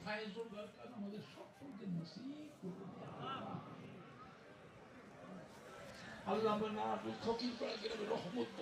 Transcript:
ফায়েজুল বারকাত আমাদের সকলকে নসিব করুন আল্লাহ। আমরা না ফকির পাড়া গ্রামে রহমত